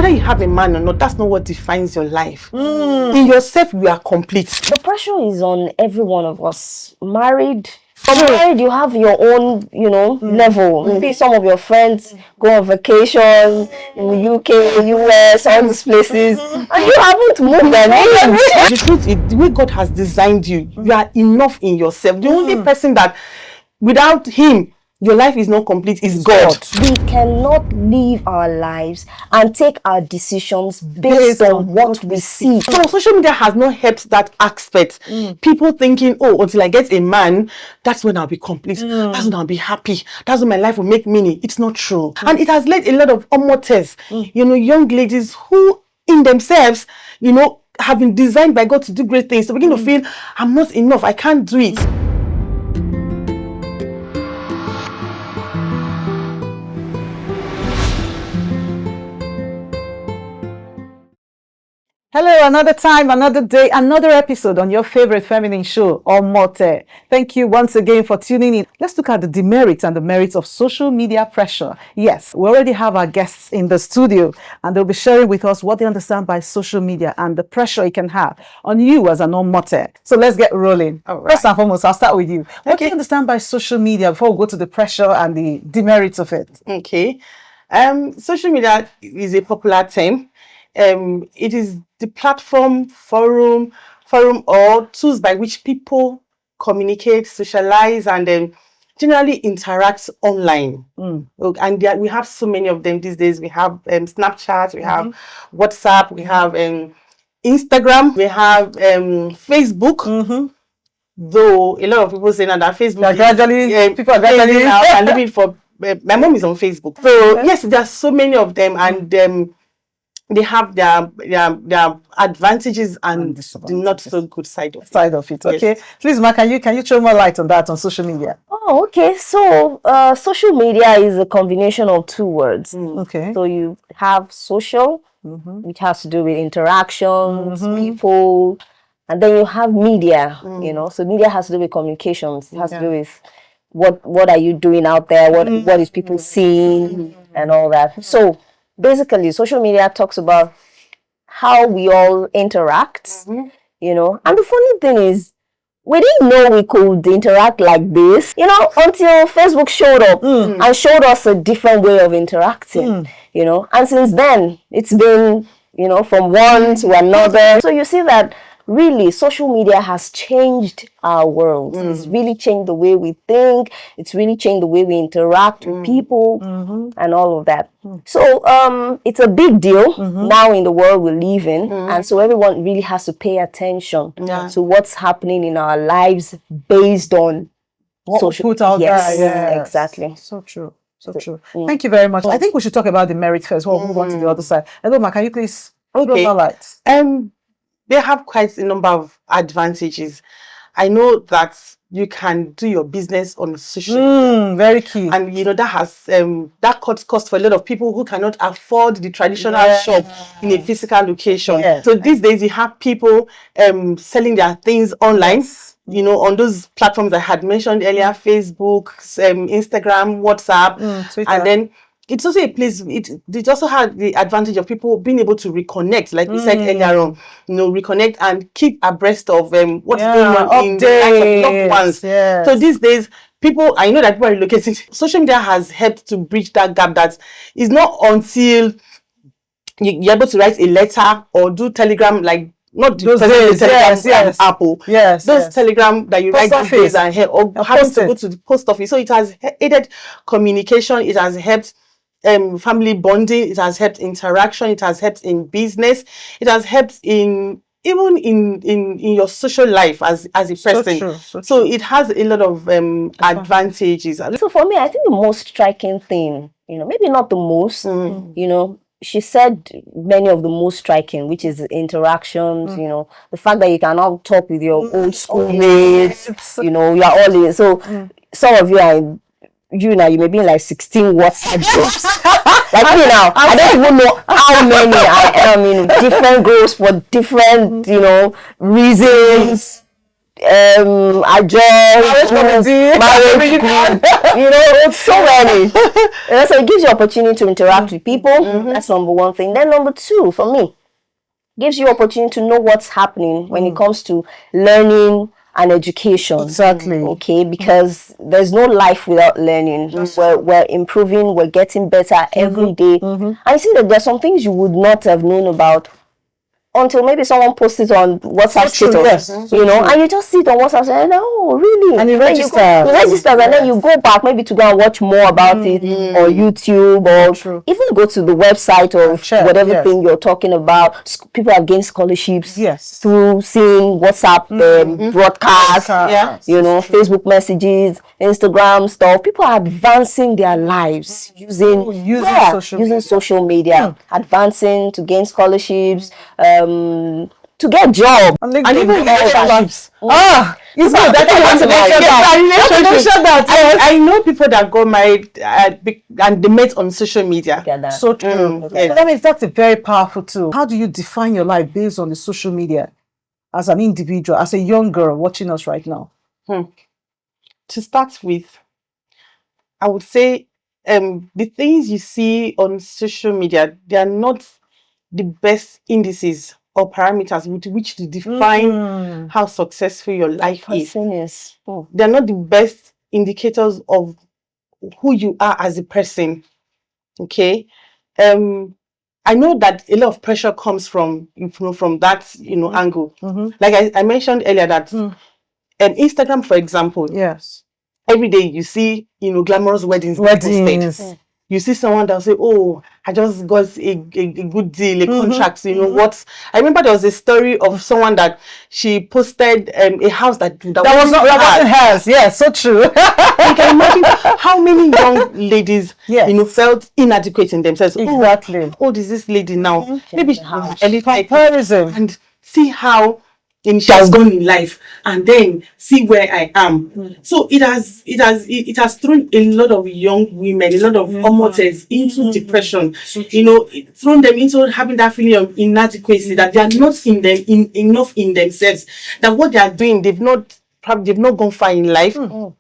whether you have a man or not, that's not what defines your life. In yourself, you are complete. The pressure is on every one of us. Married, married, you have your own, level. Maybe some of your friends go on vacation in the UK, US, all these places, and you haven't moved an inch. The truth is, the way God has designed you, you are enough in yourself. The only person that, without him, your life is not complete is God. We cannot live our lives and take our decisions based on what we see. So social media has not helped that aspect. People thinking, oh, until I get a man, that's when I'll be complete. That's when I'll be happy. That's when my life will make meaning. It's not true. And it has led a lot of Omotès, young ladies who in themselves, have been designed by God to do great things. So begin to feel, I'm not enough. I can't do it. Hello, another time, another day, another episode on your favorite feminine show, Omotè. Thank you once again for tuning in. Let's look at the demerits and the merits of social media pressure. Yes, we already have our guests in the studio, and they'll be sharing with us what they understand by social media and the pressure it can have on you as an Omotè. So let's get rolling. Right. First and foremost, I'll start with you. What do you understand by social media before we go to the pressure and the demerits of it? Okay. Social media is a popular term. It is the platform, forum, or tools by which people communicate, socialize, and then generally interact online. And we have so many of them these days. We have Snapchat, we have WhatsApp, we have Instagram, we have Facebook. Though a lot of people say now that Facebook people are gradually now and living for. My mom is on Facebook, so yes, there are so many of them, and they have their advantages and the not so good side of it. Okay, please, Ma, can you throw more light on that on social media? Oh, okay. So social media is a combination of two words. Okay. So you have social, which has to do with interactions, people, and then you have media. So media has to do with communications. It has to do with what are you doing out there? What is people seeing and all that. So basically, social media talks about how we all interact, and the funny thing is, we didn't know we could interact like this, until Facebook showed up and showed us a different way of interacting, and since then, it's been, from one to another. So you see that really, social media has changed our world. It's really changed the way we think. It's really changed the way we interact with people and all of that. So it's a big deal now in the world we live in. And so everyone really has to pay attention to what's happening in our lives based on what social media. Yes, exactly. So true. So true. Thank you very much. I think we should talk about the merit first. We'll move on to the other side. Hello, Ma, can you please throw more light? They have quite a number of advantages. I know that you can do your business on social media. Very key. And that has that cuts cost for a lot of people who cannot afford the traditional shop in a physical location. So these days you have people selling their things online. On those platforms I had mentioned earlier, Facebook, Instagram, WhatsApp, Twitter. and then it's also a place, it also had the advantage of people being able to reconnect, like we said earlier on, reconnect and keep abreast of what's going on in the lives of loved ones. So these days, I know that people are relocating. Social media has helped to bridge that gap that is not until you're able to write a letter or do Telegram, like not those Telegram Apple. Those Telegram that you write these days and or having to go to the post office. So it has aided communication. It has helped family bonding. It has helped interaction. It has helped in business. It has helped in even in your social life as a person. So it has a lot of advantages. So for me, I think the most striking thing, maybe not the most, she said many of the most striking, which is interactions, the fact that you can now talk with your old schoolmates, you're all in. So some of you are you may be in like 16 WhatsApp groups. Like me now, I don't even know how many I am in different groups for different, reasons. marriage group, it's so many. So it gives you opportunity to interact with people. That's number one thing. Then number two, for me, gives you opportunity to know what's happening when it comes to learning and education. Exactly. Okay, because there's no life without learning. We're improving, we're getting better every day. I see that there's some things you would not have known about until maybe someone posts it on WhatsApp status, and you just see it on WhatsApp and oh, really? And you register. You register, and then you go back maybe to go and watch more about it, or YouTube, or even go to the website of whatever thing you're talking about. People have gained scholarships through seeing WhatsApp broadcasts, Facebook messages, Instagram stuff. People are advancing their lives using social media, advancing to gain scholarships, to get job, and even relationships. I know people that got married and they met on social media. So true. That means that's a very powerful tool. How do you define your life based on the social media as an individual, as a young girl watching us right now? To start with, I would say the things you see on social media, they are not the best indices or parameters with which to define how successful your life is. They're not the best indicators of who you are as a person. Okay. I know that a lot of pressure comes from that angle. Like I mentioned earlier that Instagram, for example, every day you see glamorous weddings. You see someone that'll say, oh, I just got a good deal, a contract. What? I remember there was a story of someone that she posted a house that wasn't hers. Yeah, so true. You can imagine how many young ladies, felt inadequate in themselves. Exactly. Oh, how old is this lady now? Maybe she's early comparison. And see how she has gone in life, and then see where I am. So it has thrown a lot of young women, a lot of Omotès into depression. Thrown them into having that feeling of inadequacy, that they are not enough in themselves. That what they are doing, they've not gone far in life. And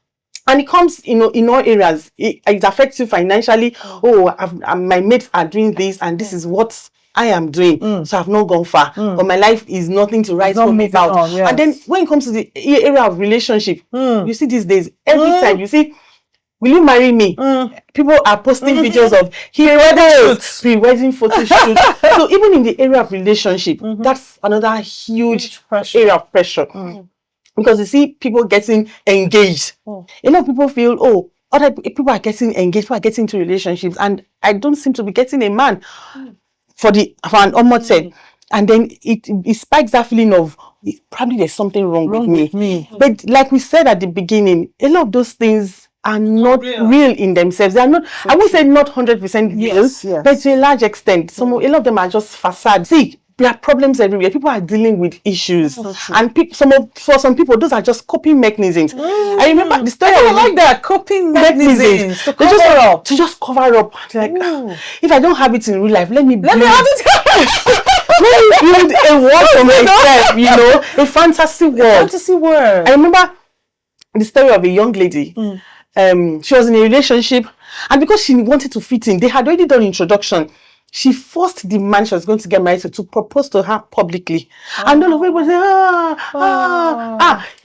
it comes, in all areas. It affects you financially. Oh, my mates are doing this, and this is what I am doing, so I've not gone far, but my life is nothing to write home about. And then when it comes to the area of relationship, you see these days, every time you see, will you marry me? People are posting videos of pre-wedding photo shoot. So even in the area of relationship, that's another huge area of pressure. Because you see people getting engaged. A lot of people feel, oh, other people are getting engaged, people are getting into relationships, and I don't seem to be getting a man. For an Omotè, and then it spikes that feeling of probably there's something wrong with me. But like we said at the beginning, a lot of those things are not real in themselves. They are not. I would say not 100% real, but to a large extent, a lot of them are just facade. See, there are problems everywhere. People are dealing with issues, and for some people, those are just coping mechanisms. I remember the story. I like that, coping mechanisms to just cover up. Like, if I don't have it in real life, let me have it. Let me build a world for myself. A fantasy world. I remember the story of a young lady. She was in a relationship, and because she wanted to fit in, they had already done introduction. She forced the man she was going to get married to propose to her publicly. And all of people say,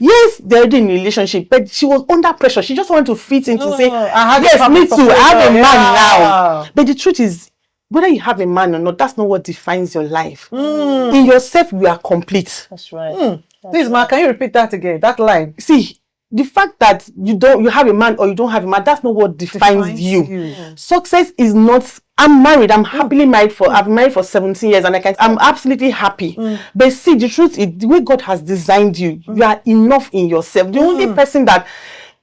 yes, they're already in a relationship, but she was under pressure. She just wanted to fit in to say, yes, me too, I have a man now. But the truth is, whether you have a man or not, that's not what defines your life. In yourself, you are complete. That's right. Please, Ma, can you repeat that again? That line. See, the fact that you have a man or you don't have a man, that's not what defines you. Success is not, I'm married, I'm happily married I've been married for 17 years and I'm absolutely happy. But see, the truth is, the way God has designed you, you are enough in yourself. The only person that,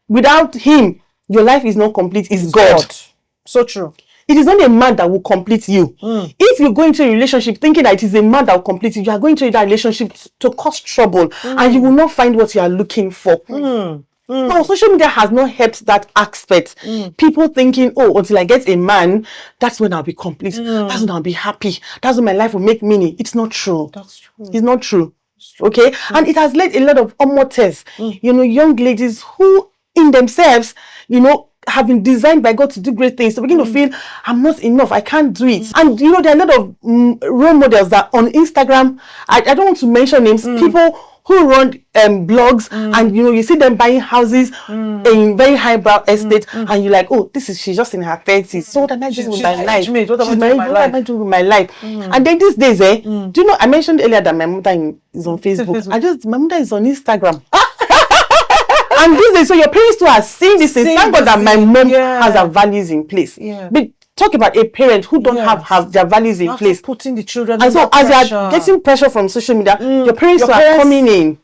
without him, your life is not complete is God. So true. It is not a man that will complete you. If you go into a relationship thinking that it is a man that will complete you, you are going into that relationship to cause trouble, and you will not find what you are looking for. No, social media has not helped that aspect. People thinking, oh, until I get a man, that's when I'll be complete. That's when I'll be happy. That's when my life will make meaning. It's not true. That's true. It's not true. Okay, and it has led a lot of omotès, young ladies who in themselves, have been designed by God to do great things, to begin to feel I'm not enough, I can't do it. And there are a lot of role models that on Instagram, I don't want to mention names, people who run blogs, and you see them buying houses in very highbrow estate, and you're like, oh, she's just in her 30s. So what am I doing with my life? What am I doing with my life? And then these days, do you know, I mentioned earlier that my mother is on Facebook. My mother is on Instagram. And these days, so your parents too are seeing this thing. Thank God that my mom has her values in place. But talk about a parent who don't have their values in place. Putting the children and so as you are getting pressure from social media, your parents are coming in.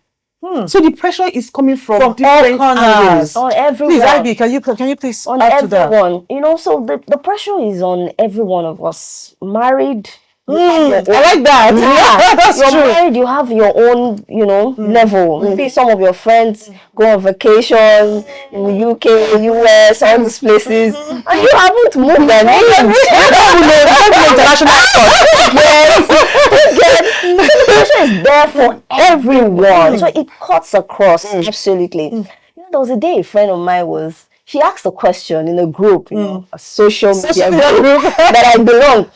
So the pressure is coming from different angles. On everyone. Please, Ivy, can you please on add to that? everyone. So the pressure is on every one of us. Married. I like that. Yeah. That's You're true. married, you have your own, level. Maybe some of your friends go on vacation in the UK, US, all these places, and you haven't moved them. The pressure is there for everyone, so it cuts across. Absolutely. There was a day a friend of mine she asked a question in a group, a social media group that I belong.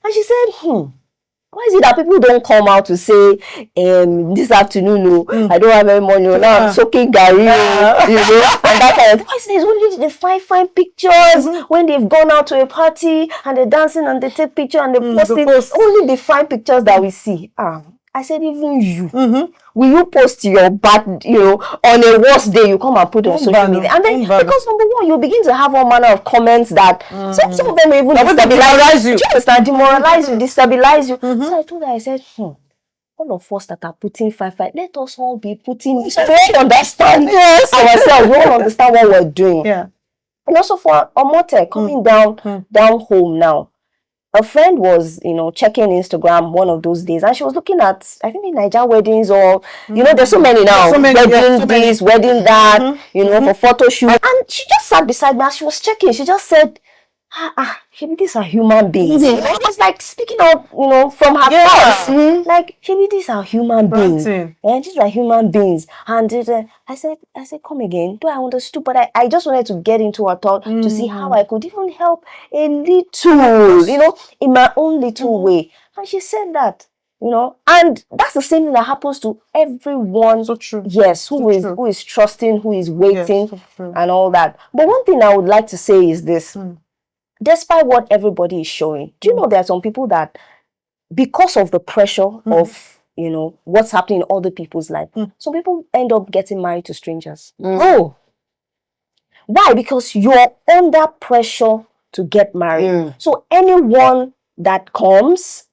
And she said, why is it that people don't come out to say, this afternoon, I don't have any money, now I'm soaking gari, and that kind of thing. Why is it only the fine pictures when they've gone out to a party and they're dancing and they take picture and they post it? Only the fine pictures that we see. I said, even you, will you post your bad, on a worst day, you come and put on social media? And then, because number one, you begin to have all manner of comments that some of them will even destabilize you. Demoralize you, destabilize you. So I told her, I said, all of us that are putting 5, let us all be putting, so we all understand ourselves, we all understand what we're doing. Yeah. And also for Omotè, coming down home now. A friend was, checking Instagram one of those days, and she was looking at, I think, the Niger weddings, or, there's so many now. Wedding this, wedding that, for photo shoot. And she just sat beside me as she was checking. She just said, maybe these are human beings. It was like speaking out, from her thoughts. Like, maybe these are human beings. And these are human beings. And I said, come again. Do I understood? But I just wanted to get into her thought to see how I could even help a little, in my own little way. And she said that. And that's the same thing that happens to everyone. So true. Yes, who is trusting, who is waiting, and all that. But one thing I would like to say is this. Despite what everybody is showing, do you know there are some people that, because of the pressure of, what's happening in other people's life, some people end up getting married to strangers. Oh. Why? Because you're under pressure to get married. So anyone that comes,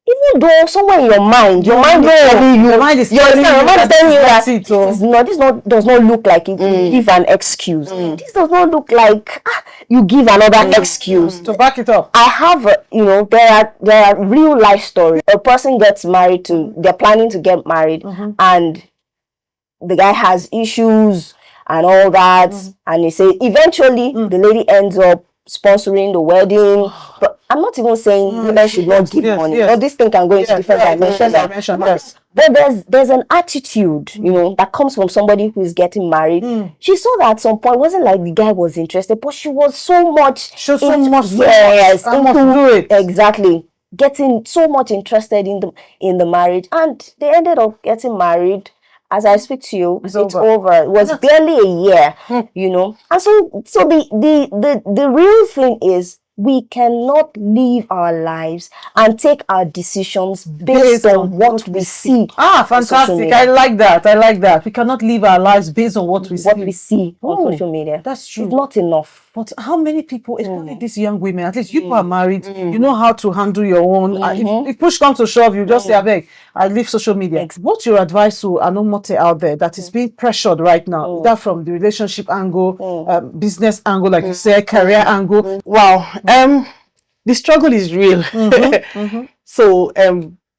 even though somewhere in your mind is telling you that this does not look like it. You give an excuse. This does not look like you give another excuse to back it up. I have, there are real life stories. A person gets married they're planning to get married, and the guy has issues and all that, and they say eventually the lady ends up sponsoring the wedding. But I'm not even saying women should not give money. Or this thing can go into different dimensions. But there's an attitude, that comes from somebody who is getting married. She saw that at some point. It wasn't like the guy was interested, but she was so much. Yes, I must do it. Exactly. Getting so much interested in the marriage, and they ended up getting married. As I speak to you, it's over. It was barely a year, And so the real thing is, we cannot live our lives and take our decisions based on what we see. Fantastic. I like that. We cannot live our lives based on what we see on social media. That's true. It's not enough. But how many people, especially these young women, at least you are married, you know how to handle your own. If push comes to shove, you just say, I leave social media. What's your advice to an Omotè out there that is being pressured right now, either from the relationship angle, business angle, like you say, career angle? Wow. The struggle is real. So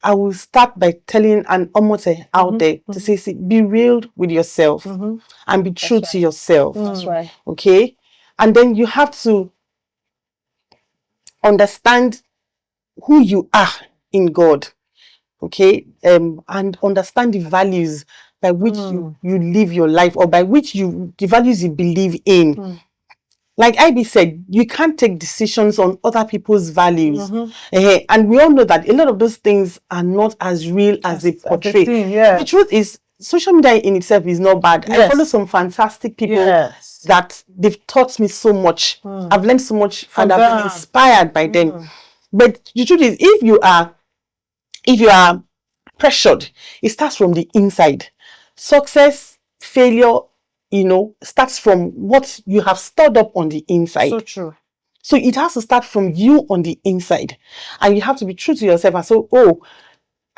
I will start by telling an Omotè out there to say, be real with yourself and be true to yourself. That's right. Okay? And then you have to understand who you are in God. okay, and understand the values by which you live your life, or by which the values you believe in. Like Ivy said, you can't take decisions on other people's values. And we all know that a lot of those things are not as real as they portray. The truth is, social media in itself is not bad. I follow some fantastic people that they've taught me so much. I've learned so much and I've been inspired by them. But the truth is, if you are pressured, it starts from the inside. Success, failure, starts from what you have stored up on the inside. So true. So it has to start from you on the inside, and you have to be true to yourself and say,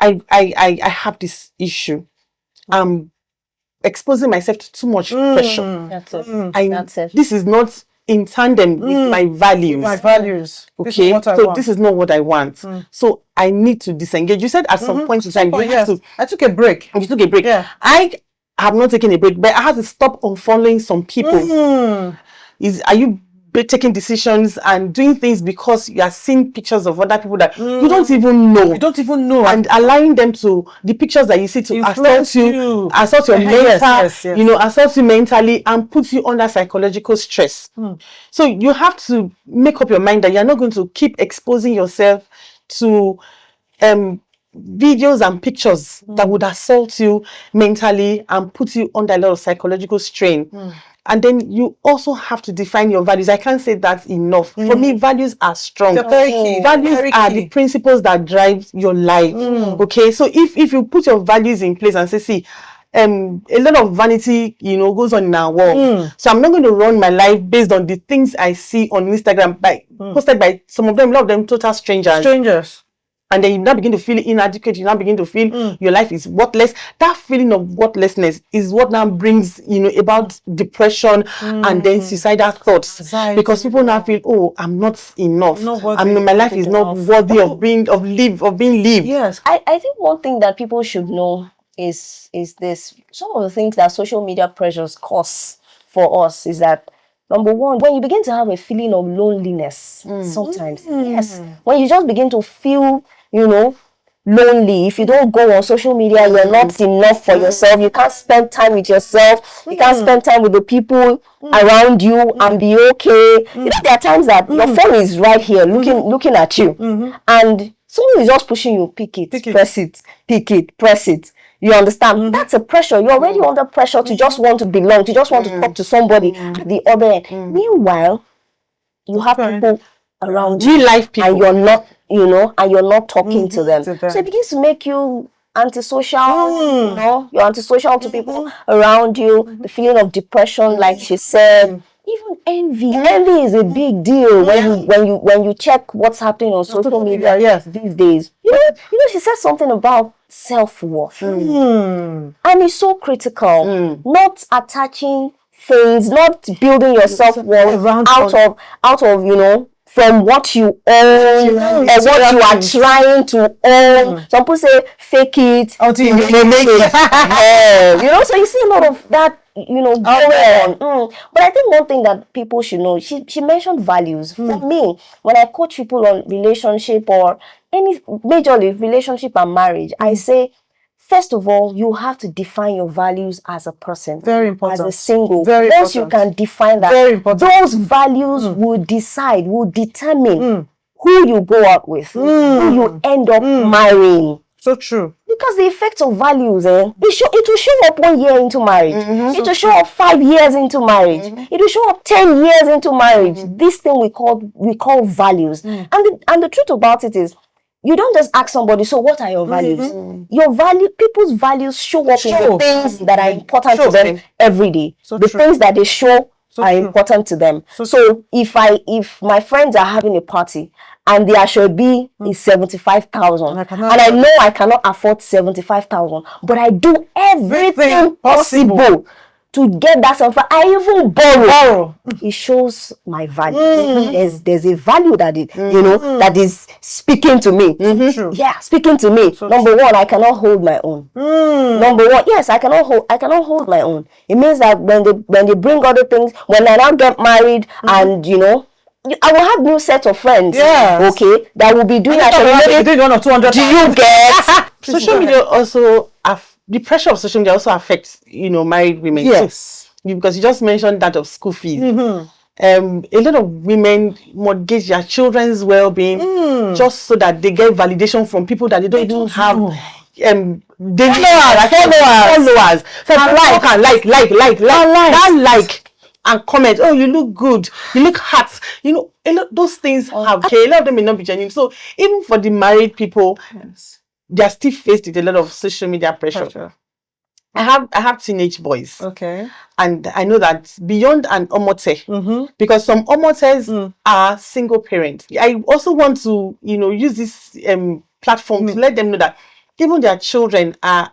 I have this issue. I'm exposing myself to too much pressure. That's it. This is not in tandem with my values. Okay, this is not what I want. So I need to disengage. You said at some point in time, I took a break. You took a break. Yeah. I have not taken a break, but I had to stop unfollowing some people. Are you taking decisions and doing things because you are seeing pictures of other people that you don't even know? And allowing them to, the pictures that you see, to assault your mental, assault you mentally and put you under psychological stress. So you have to make up your mind that you're not going to keep exposing yourself to videos and pictures that would assault you mentally and put you under a lot of psychological strain. And then you also have to define your values. I can't say that enough. For me, values are strong. Values are the principles that drive your life. Okay, so if you put your values in place and say, see, a lot of vanity, goes on in our world. So I'm not going to run my life based on the things I see on Instagram, posted by some of them, a lot of them total strangers. And then you now begin to feel inadequate. You now begin to feel your life is worthless. That feeling of worthlessness is what now brings, about depression and then suicidal thoughts. Because people now feel, oh, I'm not enough. My life is not worthy of being lived. Yes. I think one thing that people should know is this. Some of the things that social media pressures cause for us is that, number one, when you begin to have a feeling of loneliness, sometimes, yes, when you just begin to feel, lonely, if you don't go on social media, you're not enough for yourself. You can't spend time with yourself. You can't spend time with the people around you and be okay. There are times that your phone is right here looking at you, and someone is just pushing you, pick it, press it, pick it, press it. You understand? That's a pressure. You're already under pressure to just want to belong, to just want to talk to somebody at the other end. Meanwhile, you have people around you, real life people, and you're not, and you're not talking to them. So it begins to make you antisocial. You're antisocial to people around you. The feeling of depression, like she said. Even envy. Envy is a big deal when you check what's happening on social media these days. She said something about self-worth. And it's so critical. Not attaching things, not building your self-worth out of from what you own or what you are trying to own. Some people say fake it until you make it. So you see a lot of that going on. But I think one thing that people should know, she mentioned values. For me, when I coach people on relationship or any majorly relationship and marriage, I say, first of all, you have to define your values as a person. Very important. As a single. Very Once important. you can define that, very important. Those values will determine who you go out with, who you end up marrying. So true. Because the effects of values, it will show up 1 year into marriage. It will show up 5 years into marriage. It will show up 10 years into marriage. This thing we call values. And the truth about it is, you don't just ask somebody, so what are your values? People's values show up in the things that are important to them every day. The things that they show are important to them. So if my friends are having a party and their should be is 75,000, and I know I cannot afford 75,000, but I do everything possible to get that something. I even borrow. It shows my value. There's a value that that is speaking to me. Yeah, speaking to me. Number one, I cannot hold my own. Number one, yes, I cannot hold my own. It means that when they bring other things, when I now get married and I will have new set of friends. Okay, that will be doing that. Doing 1 or 200. Do you get? Social media also, the pressure of social media also affects, married women. Yes. Because you just mentioned that of school fees. A lot of women mortgage their children's well-being just so that they get validation from people that they don't even have. Followers. So like and comment. Oh, you look good. You look hot. Those things have changed. A lot of them may not be genuine. So even for the married people, they are still faced with a lot of social media pressure. I have teenage boys. Okay. And I know that beyond an Omotè, because some Omotès are single parents. I also want to, use this platform to let them know that even their children are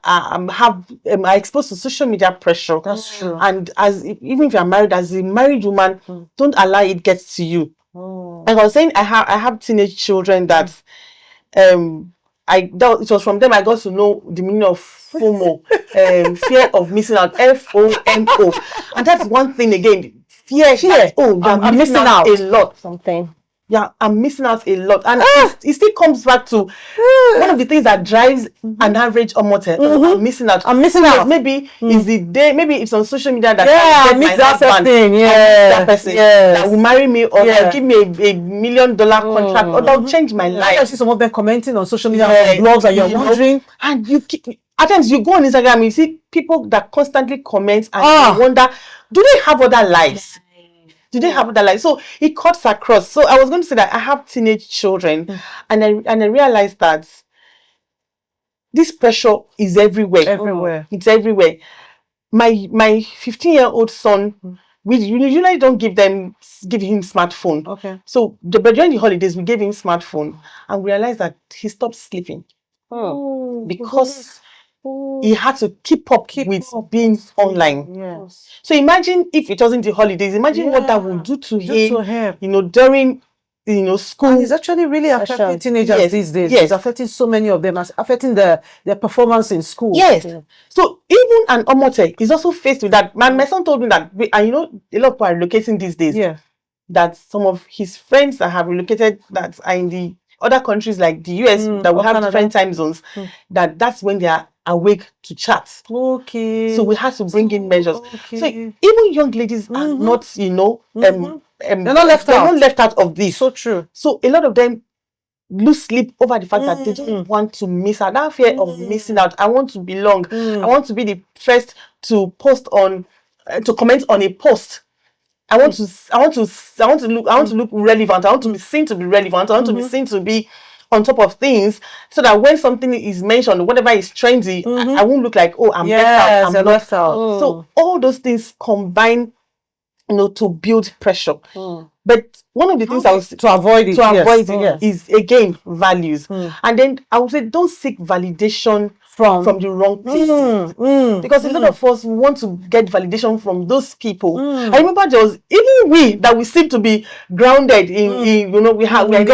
exposed to social media pressure. That's true. And even if you're married, as a married woman, don't allow it gets to you. Like I was saying, I have teenage children that it was from them I got to know the meaning of FOMO, fear of missing out, FOMO, and that's one thing again. Fear. I'm missing out a lot. Something. Yeah, I'm missing out a lot, and it still comes back to one of the things that drives an average Omotè. I'm missing out. Maybe it's the day. Maybe it's on social media that I meet that husband, that person that will marry me or give me a $1 million contract or that'll change my life. I see some of them commenting on social media on blogs, and you're wondering, and at times you go on Instagram and you see people that constantly comment and you wonder, do they have other lives? Do they have other lives? So it cuts across. So I was going to say that I have teenage children, and I realized that this pressure is everywhere. It's everywhere. My 15-year-old son, we usually don't give him smartphone. Okay. So during the holidays, we gave him smartphone, and we realized that he stopped sleeping because he had to keep up with being online. Yes. So imagine if it wasn't the holidays. Imagine what that would do to him. During school. And it's actually really affecting teenagers these days. Yes. It's affecting so many of them. It's affecting their performance in school. Yes. Yeah. So even an Omotè is also faced with that. My son told me that, and a lot of people are relocating these days. Yeah. That some of his friends that have relocated that are in the other countries like the US that will have Canada. Different time zones, that's when they are awake to chat. Okay. So we have to bring in measures. Okay. So even young ladies are not, they're not left out of this. So true. So a lot of them lose sleep over the fact that they don't want to miss out. That fear of missing out. I want to belong. I want to be the first to post on, to comment on a post. I want to look relevant. I want to be seen to be relevant. I want to be seen to be on top of things, so that when something is mentioned, whatever is trendy, I won't look like, I'm left out. So all those things combine, to build pressure. But one of the things I was to avoid it is again values. And then I would say don't seek validation from the wrong places, because a lot of us want to get validation from those people. I remember there was even we that we seem to be grounded in we are married.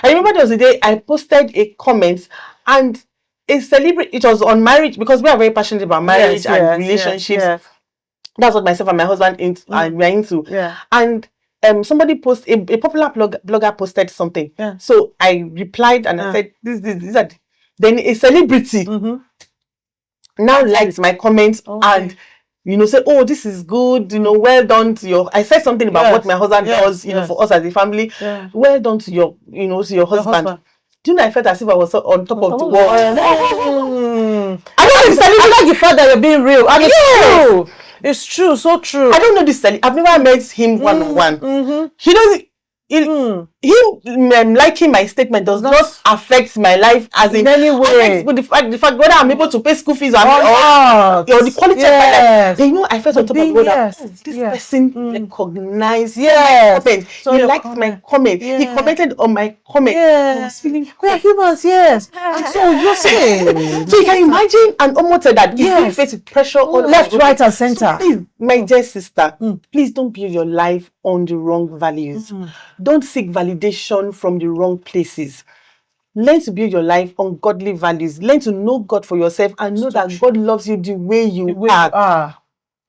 I remember there was a day I posted a comment, and a celebrity, it was on marriage, because we are very passionate about marriage and relationships. That's what myself and my husband we are into. And somebody posted, a popular blogger posted something. So I replied and I said, these are. Then a celebrity now likes my comments and say, oh, this is good, well done to your. I said something about what my husband does, for us as a family. Well done to your, to your husband. Do you know, I felt as if I was on top of the world. I like the fact that you're being real. And it's true. It's true, so true. I don't know this celebrity. I've never met him one-on-one. He doesn't. Him liking my statement does not affect my life as in any way. But the fact whether I'm able to pay school fees or the quality of my life. I felt on top of that. This person recognized my comment. So he liked my comment. He commented on my comment. I was feeling we are humans, yes. And so you're saying. So you can imagine an Omotè that is being faced with pressure all left, right, and center. So please, my dear sister, please don't build your life on the wrong values. Don't seek validation from the wrong places. Learn to build your life on godly values. Learn to know God for yourself and know that God loves you the way you are.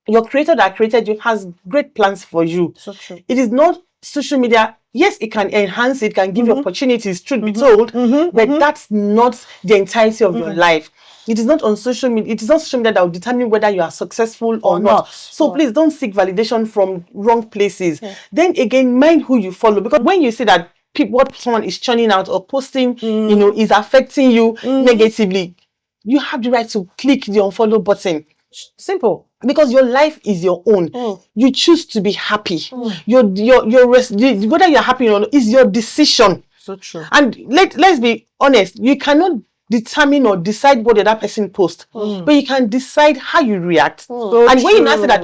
Your creator that created you has great plans for you. So true. It is not social media yes, it can enhance, it can give you opportunities, truth be told, but that's not the entirety of your life. It is not on social media. It is not social media that will determine whether you are successful or not. So please don't seek validation from wrong places. Then again, mind who you follow, because when you see that what someone is churning out or posting, you know, is affecting you negatively, you have the right to click the unfollow button. Simple. Because your life is your own. You choose to be happy. Whether you're happy or not is your decision. So true. And let's be honest, you cannot determine or decide what the other person posts, but you can decide how you react. So and when you now say that,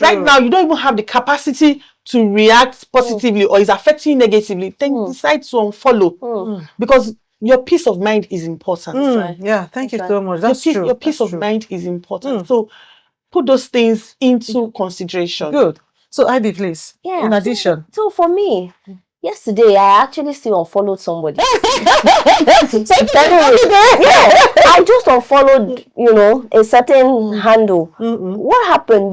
right now you don't even have the capacity to react positively or is affecting you negatively, then decide to unfollow. Because your peace of mind is important. Right? Yeah, thank you so much. That's true. Your peace of mind is important. So put those things into consideration. Good. So Ivy, please. Yeah. In addition. So for me, yesterday I actually still unfollowed somebody. I just unfollowed, you know, a certain handle. What happened?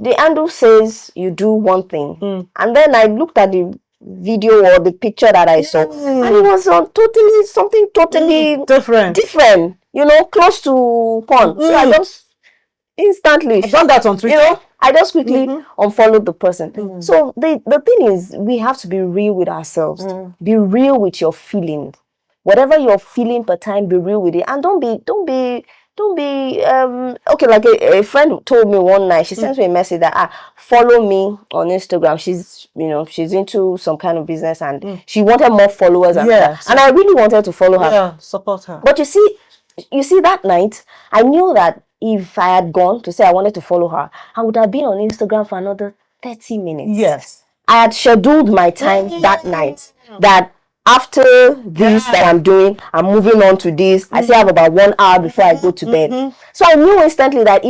The handle says you do one thing, and then I looked at the video or the picture that I saw, and it was on something totally different. You know, close to porn. So I just instantly I've done that on Twitter. You know, I just quickly unfollowed the person. So the thing is, we have to be real with ourselves. Be real with your feelings. Whatever you're feeling per time, be real with it, and don't be okay. Like a friend told me one night, she sent me a message that follow me on Instagram. She's into some kind of business, and she wanted more followers, and I really wanted to follow her. Yeah, support her. But you see that night, I knew that if I had gone to say I wanted to follow her, I would have been on Instagram for another 30 minutes. Yes. I had scheduled my time that night, that after this that I'm doing, I'm moving on to this. I still have about 1 hour before I go to bed. So I knew instantly that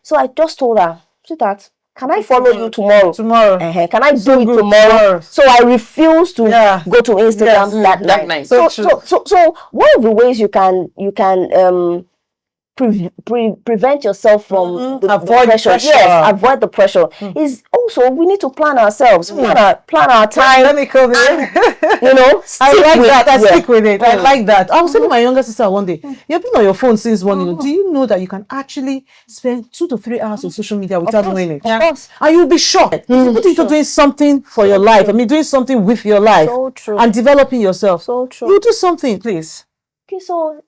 so I just told her, sweetheart, can I follow you tomorrow? Can I do it tomorrow? So I refused to go to Instagram that night. So one of the ways you can prevent yourself from avoid pressure. Yes, avoid the pressure. Is also we need to plan ourselves, plan our time. Let me come in. You know, I like that. I stick with it. I like that. I was telling my younger sister one day, you've been on your phone since morning. Do you know that you can actually spend 2 to 3 hours on social media without knowing it? Of course. And you'll be shocked. Put into doing something for your life. I mean, doing something with your life. So true. And developing yourself. So true. You do something, please. Okay, so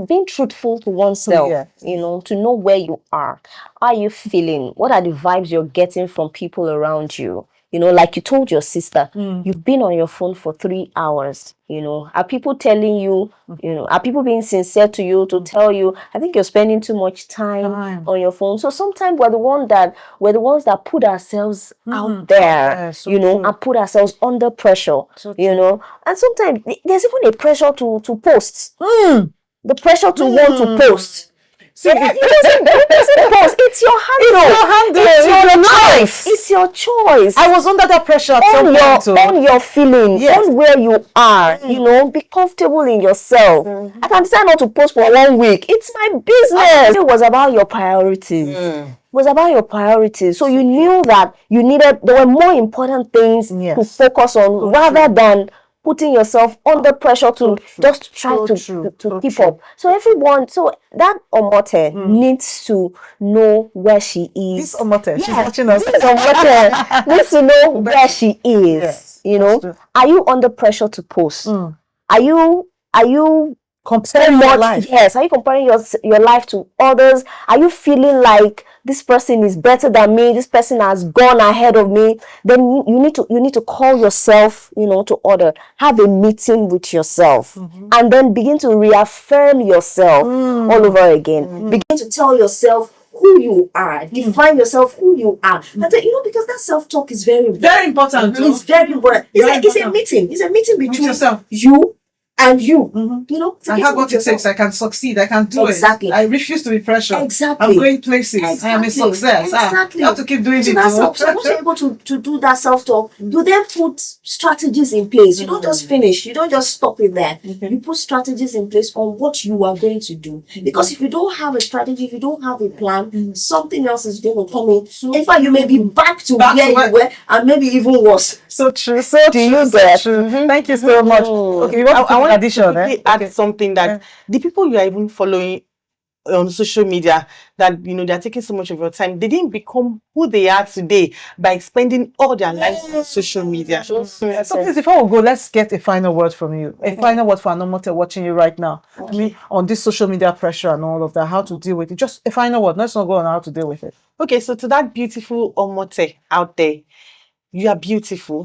being truthful to oneself, you know, to know where you are. How are you feeling? What are the vibes you're getting from people around you? You know, like you told your sister, you've been on your phone for 3 hours. You know, are people telling you, you know, are people being sincere to you to tell you, I think you're spending too much time on your phone? So sometimes we're the ones that put ourselves out there, you know, and put ourselves under pressure, you know. And sometimes there's even a pressure to post. The pressure to want to post. See, it doesn't post. It's your handle. It's your life. It's your choice. I was under that pressure on your feeling, on where you are. You know, be comfortable in yourself. I can decide not to post for 1 week. It's my business. It was about your priorities. It was about your priorities. So you knew that there were more important things to focus on rather than putting yourself under pressure to just try to keep up. So that Omotè needs to know where she is. This Omotè, she's watching us. This Omotè needs to know where she is. Yes, you know, are you under pressure to post? Are you comparing your life? Yes. Are you comparing your life to others? Are you feeling like this person is better than me? This person has gone ahead of me. Then you need to call yourself, you know, to order. Have a meeting with yourself, and then begin to reaffirm yourself all over again. Begin to tell yourself who you are. Define yourself who you are. And you know, because that self-talk is very important. Very important. It's very important. It's a meeting. It's a meeting between you and you, you know, I have what it takes. I can succeed. I can do exactly. it. I refuse to be pressured. Exactly. I'm going places. Exactly. I am a success. Exactly. You have to keep doing so it. So once you're able to do that self-talk, you then put strategies in place. You don't just finish. You don't just stop it there. You put strategies in place on what you are going to do. Because if you don't have a strategy, if you don't have a plan, something else is going to come in. In fact, you may be back to where you were, and maybe even worse. So true. So Do true. you get? Thank you so much. Okay, I want addition, to quickly add something that the people you are even following on social media, that they're taking so much of your time, they didn't become who they are today by spending all their lives on social media. So please, before we go, let's get a final word from you. A final word for an Omotè watching you right now. I mean, on this social media pressure and all of that, how to deal with it. Just a final word. Let's not go on how to deal with it. Okay, so to that beautiful Omotè out there, you are beautiful.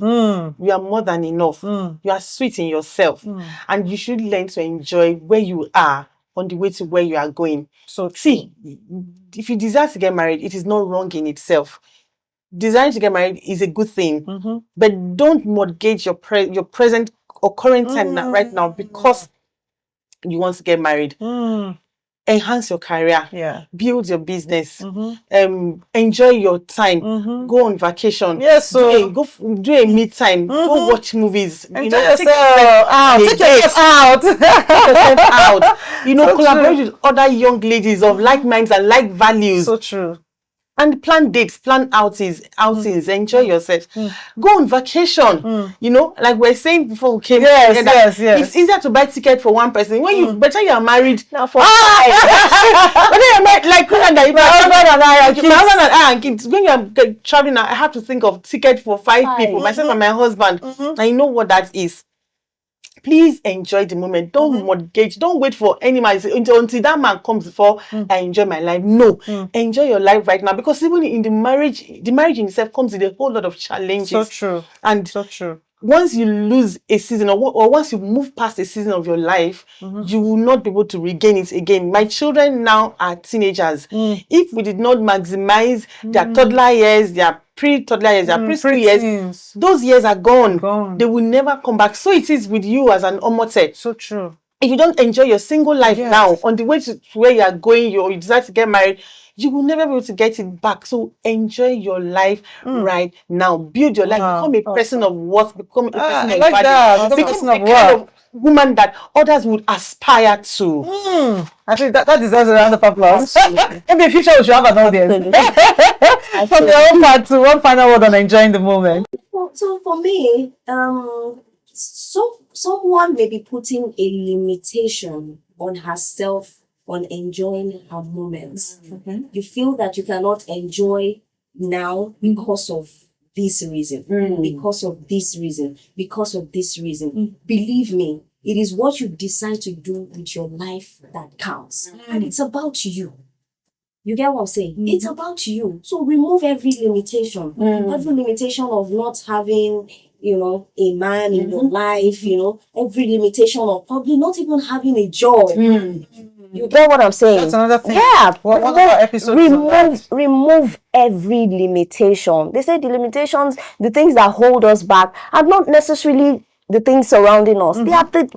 You are more than enough. You are sweet in yourself. And you should learn to enjoy where you are on the way to where you are going. So see, if you desire to get married, it is not wrong in itself. Desiring to get married is a good thing. But don't mortgage your present or current time right now because you want to get married. Enhance your career, build your business, enjoy your time, go on vacation, do a me time, go watch movies, take yourself out. Collaborate with other young ladies of like minds and like values. So true. And plan dates, plan outings, enjoy yourself. Go on vacation. Like we're saying before we came together. Yes. It's easier to buy ticket for one person. When you better you are married. Now for Whether you're married, like my husband and I and kids. When you're traveling, I have to think of ticket for 5 people, myself and my husband. And you know what that is. Please enjoy the moment. Don't mortgage. Don't wait for any man until that man comes before I enjoy my life. No, enjoy your life right now, because even in the marriage in itself comes with a whole lot of challenges. So true. And so true. Once you lose a season or once you move past a season of your life, you will not be able to regain it again. My children now are teenagers. If we did not maximize their toddler years, their pre-toddler years, their preschool years, those years are gone. They will never come back. So it is with you as an Omotè. So true. If you don't enjoy your single life now, on the way to where you are going, you decide to get married, you will never be able to get it back. So enjoy your life right now. Build your life. Become a person of worth. Become a person of value. Become a kind of woman that others would aspire to. I think that deserves a round of applause. In the future, we should have an audience. From your own part, to one final word on enjoying the moment. So for me, someone may be putting a limitation on herself on enjoying her moments. You feel that you cannot enjoy now because of this reason, because of this reason, because of this reason. Believe me, it is what you decide to do with your life that counts. And it's about you. You get what I'm saying? It's about you. So remove every limitation. Every limitation of not having, a man in your life, every limitation of probably not even having a job. You get what I'm saying? That's another thing. Yeah. One of our episodes remove every limitation. They say the limitations, the things that hold us back, are not necessarily the things surrounding us. They are the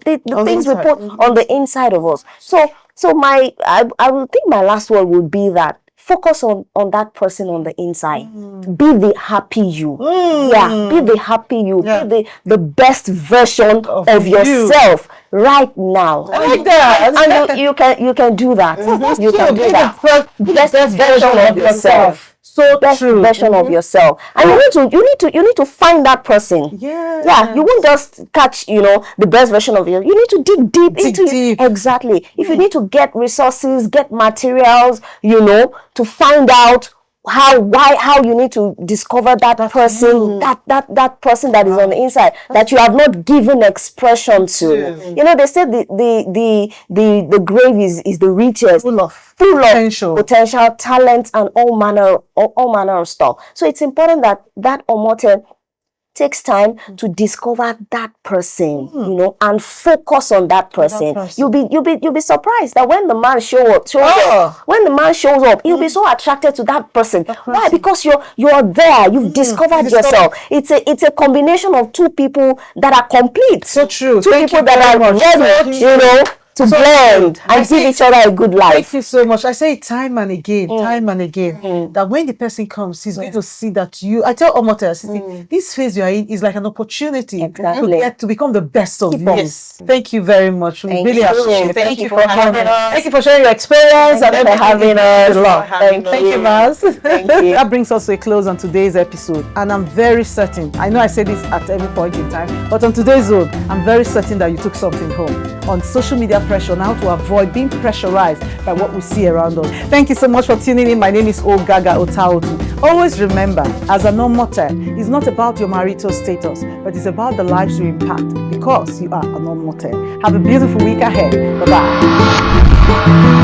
things we put on the inside of us. So I will think my last word would be that focus on that person on the inside. Be the happy you. Be the happy you. Be the best version of yourself right now. I like that. And you can do that. You can do that. Best version of yourself. So best true. version of yourself, and you need to find that person. You won't just catch the best version of you. You need to dig deep into it. Exactly. If you need to get resources, get materials, to find out how you need to discover that person, that person that is on the inside that you have not given expression to. They say the grave is the richest, full of potential, talent, and all manner of stuff. So it's important that Omotè takes time to discover that person, you know, and focus on that person. You'll be surprised that when the man shows up, you'll be so attracted to that person. Why? Because you're there. You've discovered yourself. It's a combination of two people that are complete. So true. Two people that are ready, you know, to blend and give each other a good life. Thank you so much. I say it time and again, that when the person comes, he's going to see that I tell Omotè, this phase you are in is like an opportunity to become the best of you. Yes. Thank you very much. We really appreciate it. Thank you for having us. Thank you for sharing your experience and for having us. Thank you, Maz. That brings us to a close on today's episode. And I'm very certain, I know I say this at every point in time, but on today's zone, I'm very certain that you took something home on social media pressure and how to avoid being pressurized by what we see around us. Thank you so much for tuning in. My name is Ogaga Otaotu. Always remember, as an Omotè, it's not about your marital status, but it's about the lives you impact because you are an Omotè. Have a beautiful week ahead. Bye-bye.